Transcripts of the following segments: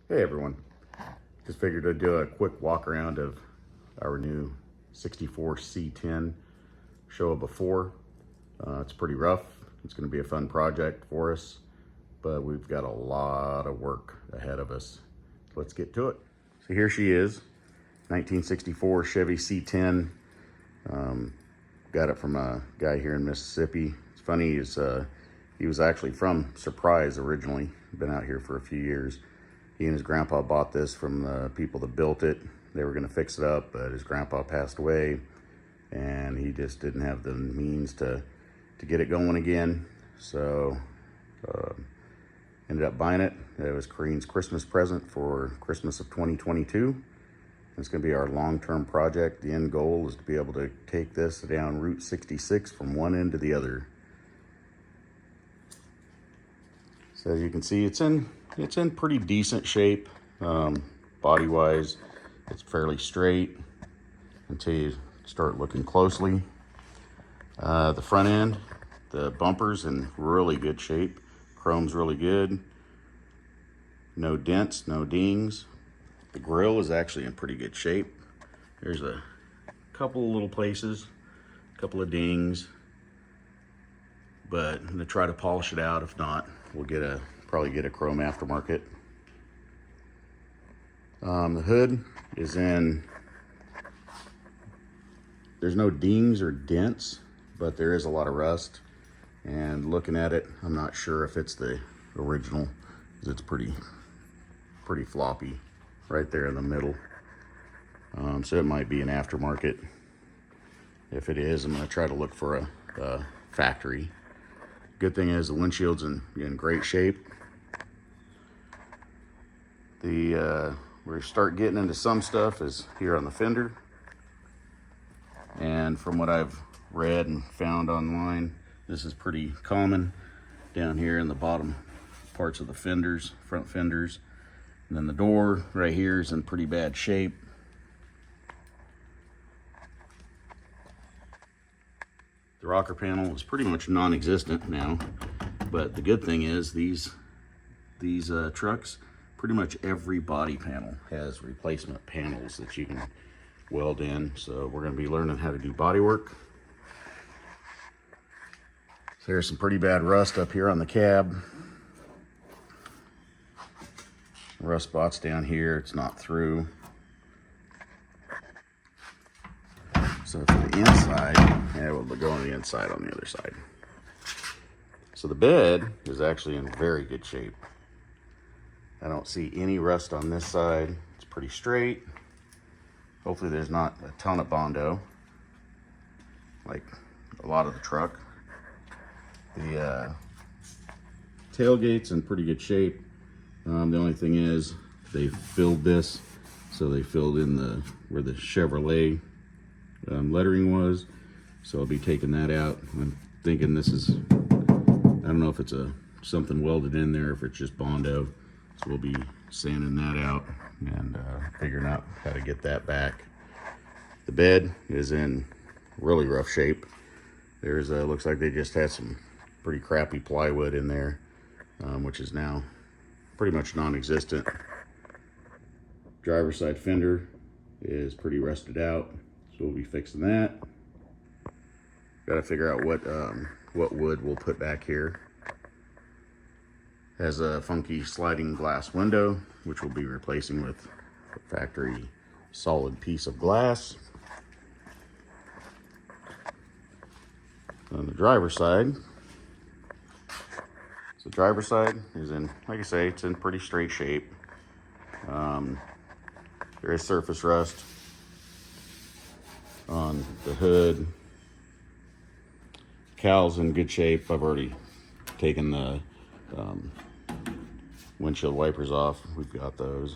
Hey everyone, just figured I'd do a quick walk around of our new 64 C10. Show it before. It's pretty rough. It's going to be a fun project for us, but we've got a lot of work ahead of us. Let's get to it. So here she is, 1964 Chevy C10. Got it from a guy here in Mississippi. It's funny, he was actually from Surprise originally. Been out here for a few years. He and his grandpa bought this from the people that built it. They were gonna fix it up, but his grandpa passed away and he just didn't have the means to get it going again. So ended up buying it. It was Corrine's Christmas present for Christmas of 2022. It's gonna be our long-term project. The end goal is to be able to take this down Route 66 from one end to the other. So as you can see, it's in pretty decent shape. Body-wise, it's fairly straight until you start looking closely. The front end, the bumper's in really good shape. Chrome's really good. No dents, no dings. The grill is actually in pretty good shape. There's a couple of little places, a couple of dings, but I'm gonna try to polish it out. If not, we'll probably get a chrome aftermarket. The hood is in, there's no dings or dents, but there is a lot of rust. And looking at it, I'm not sure if it's the original, because it's pretty floppy right there in the middle. So it might be an aftermarket. If it is, I'm gonna try to look for a factory. Good thing is the windshield's in great shape. We start getting into some stuff is here on the fender. And from what I've read and found online, this is pretty common down here in the bottom parts of the fenders, front fenders. And then the door right here is in pretty bad shape. The rocker panel is pretty much non-existent now, but the good thing is these trucks, pretty much every body panel has replacement panels that you can weld in. So we're going to be learning how to do body work. So there's some pretty bad rust up here on the cab. Rust spots down here, it's not through. So for the inside, yeah, we'll go on the inside on the other side. So the bed is actually in very good shape. I don't see any rust on this side. It's pretty straight. Hopefully there's not a ton of Bondo, like a lot of the truck. The tailgate's in pretty good shape. The only thing is they filled this, so they filled in where the Chevrolet lettering was. So I'll be taking that out. I'm thinking this is, I don't know if it's something welded in there, if it's just Bondo. So we'll be sanding that out and figuring out how to get that back. The bed is in really rough shape. There's looks like they just had some pretty crappy plywood in there, which is now pretty much non-existent. Driver's side fender is pretty rusted out, so we'll be fixing that. Got to figure out what wood we'll put back here. Has a funky sliding glass window, which we'll be replacing with a factory solid piece of glass. On the driver's side, so the driver's side is in, like I say, it's in pretty straight shape. There is surface rust on the hood. Cowl's in good shape. I've already taken the windshield wipers off. We've got those.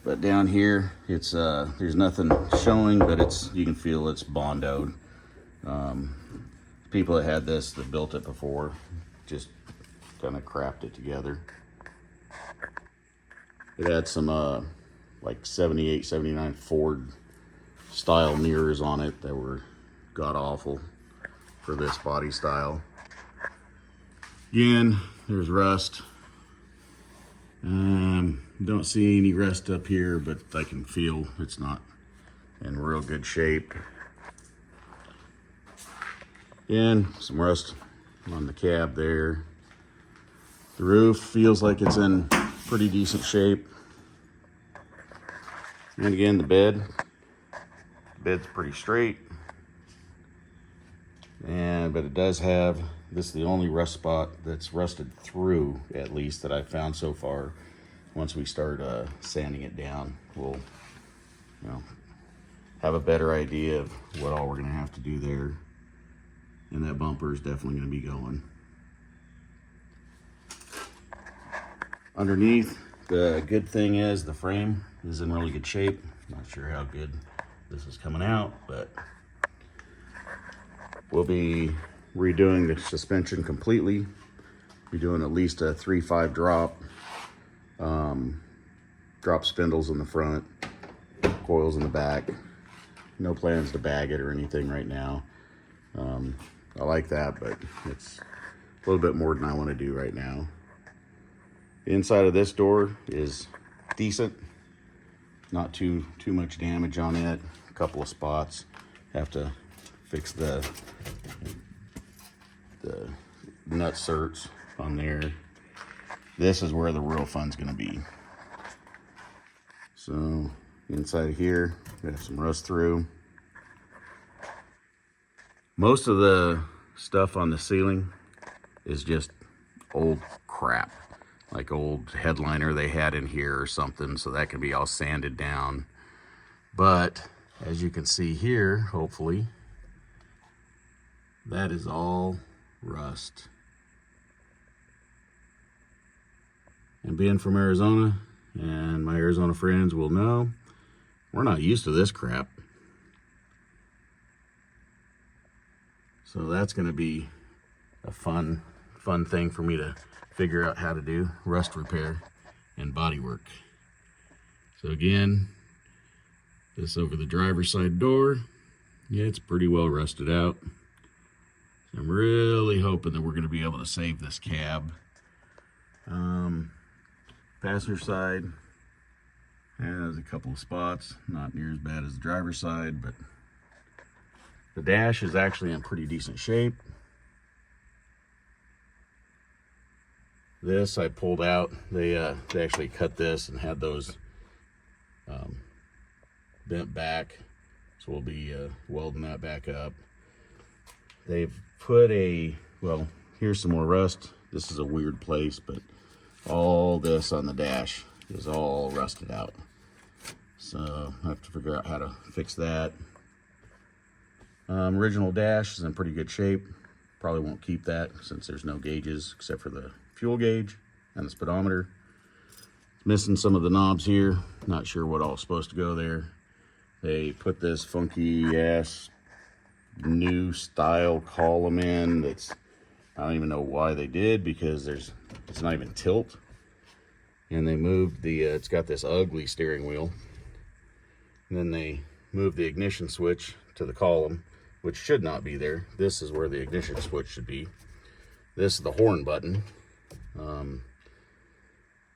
But down here, it's there's nothing showing, but you can feel it's Bondoed. People that had this, that built it before, just kind of crapped it together. It had some like 78, 79 Ford style mirrors on it that were god awful for this body style. Again, there's rust. Don't see any rust up here, but I can feel it's not in real good shape. Again, some rust on the cab there. The roof feels like it's in pretty decent shape. And again, the bed's pretty straight. But it does have, this is the only rust spot that's rusted through, at least, that I've found so far. Once we start sanding it down, we'll, have a better idea of what all we're gonna have to do there. And that bumper is definitely gonna be going. Underneath, the good thing is the frame is in really good shape. Not sure how good this is coming out, but we'll be redoing the suspension completely. Be doing at least a 3.5 drop. Drop spindles in the front, coils in the back. No plans to bag it or anything right now. I like that, but it's a little bit more than I want to do right now. The inside of this door is decent. Not too much damage on it. A couple of spots. Have to fix the nut certs on there. This is where the real fun's gonna be. So inside of here, we have some rust through. Most of the stuff on the ceiling is just old crap, like old headliner they had in here or something, so that can be all sanded down. But as you can see here, hopefully, that is all rust. And being from Arizona, and my Arizona friends will know, we're not used to this crap. So that's gonna be a fun thing for me to figure out how to do, rust repair and body work. So again, this over the driver's side door, yeah, it's pretty well rusted out. So I'm really hoping that we're gonna be able to save this cab. Passenger side has a couple of spots, not near as bad as the driver's side, but the dash is actually in pretty decent shape. This I pulled out. They actually cut this and had those bent back, so we'll be welding that back up. They've put well, here's some more rust. This is a weird place, but all this on the dash is all rusted out. So I have to figure out how to fix that. Original dash is in pretty good shape. Probably won't keep that since there's no gauges except for the fuel gauge and the speedometer. It's missing some of the knobs here. Not sure what all is supposed to go there. They put this funky ass new style column in that's, I don't even know why they did, because it's not even tilt. And they moved the, it's got this ugly steering wheel. And then they moved the ignition switch to the column, which should not be there. This is where the ignition switch should be. This is the horn button.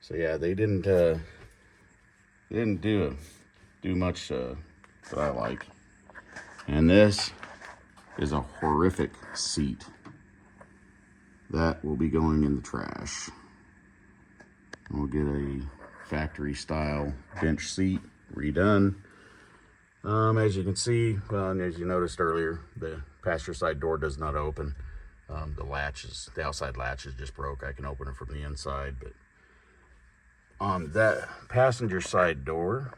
So yeah, they didn't do much that I like. And this is a horrific seat. That will be going in the trash. We'll get a factory style bench seat redone. As you can see, well, and as you noticed earlier, the passenger side door does not open. The outside latch is just broke. I can open it from the inside, but on that passenger side door,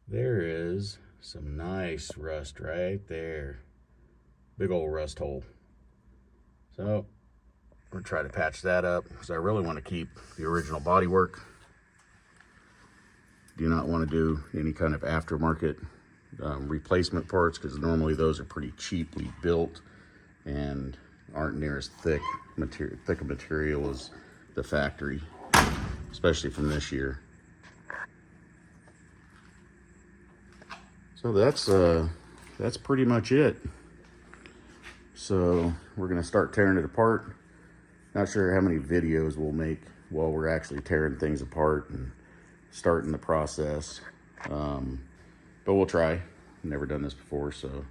there is some nice rust right there. Big old rust hole. So we're gonna try to patch that up because I really want to keep the original bodywork. Do not want to do any kind of aftermarket replacement parts, because normally those are pretty cheaply built and aren't near as thick a material as the factory, especially from this year. So that's pretty much it. So we're gonna start tearing it apart. Not sure how many videos we'll make while we're actually tearing things apart and starting the process. But we'll try. Never done this before, so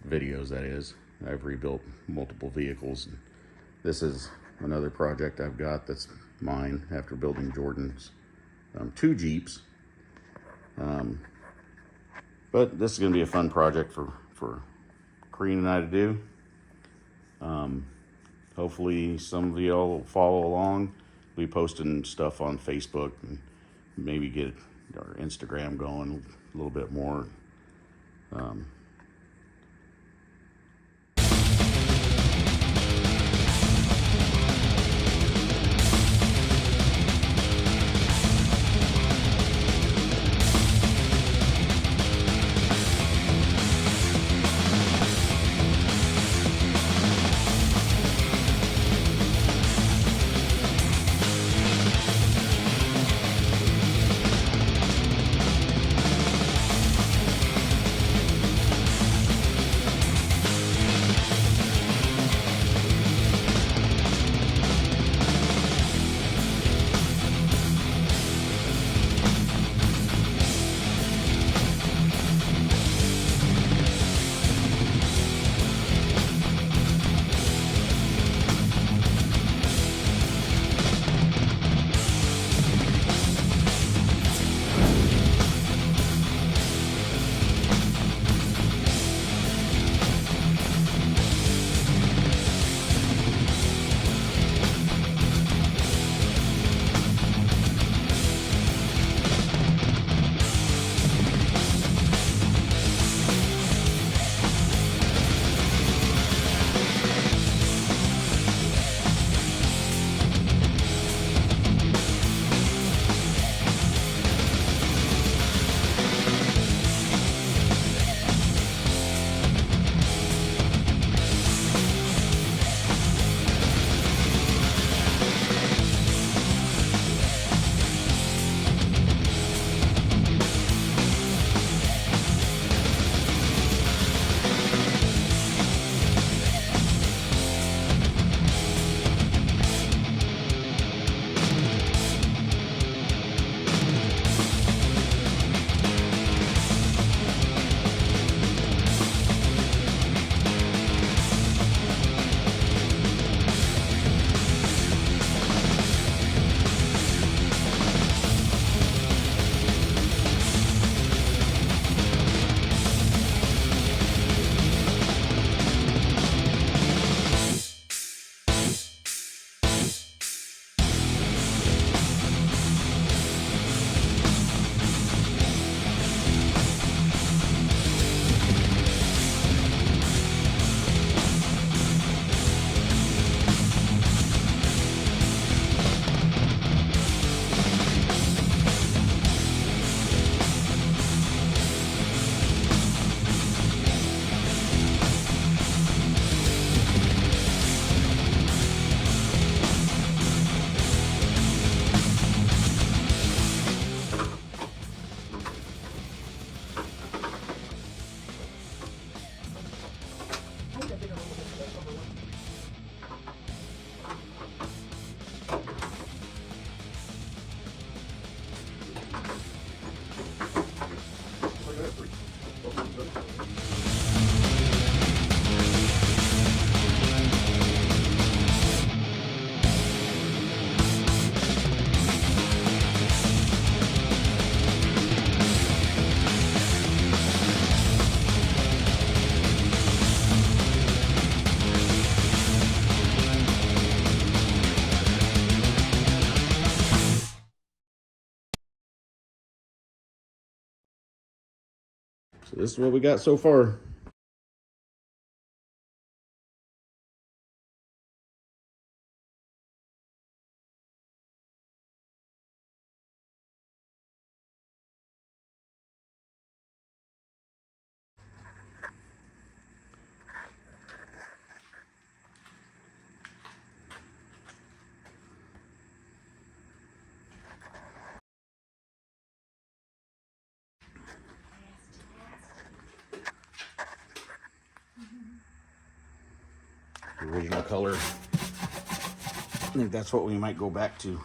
videos, that is. I've rebuilt multiple vehicles. And this is another project I've got that's mine after building Jordan's 2 Jeeps. But this is going to be a fun project for Corrine and I to do. Hopefully some of y'all will follow along. We'll be posting stuff on Facebook and maybe get our Instagram going a little bit more. So this is what we got so far. The original color. I think that's what we might go back to.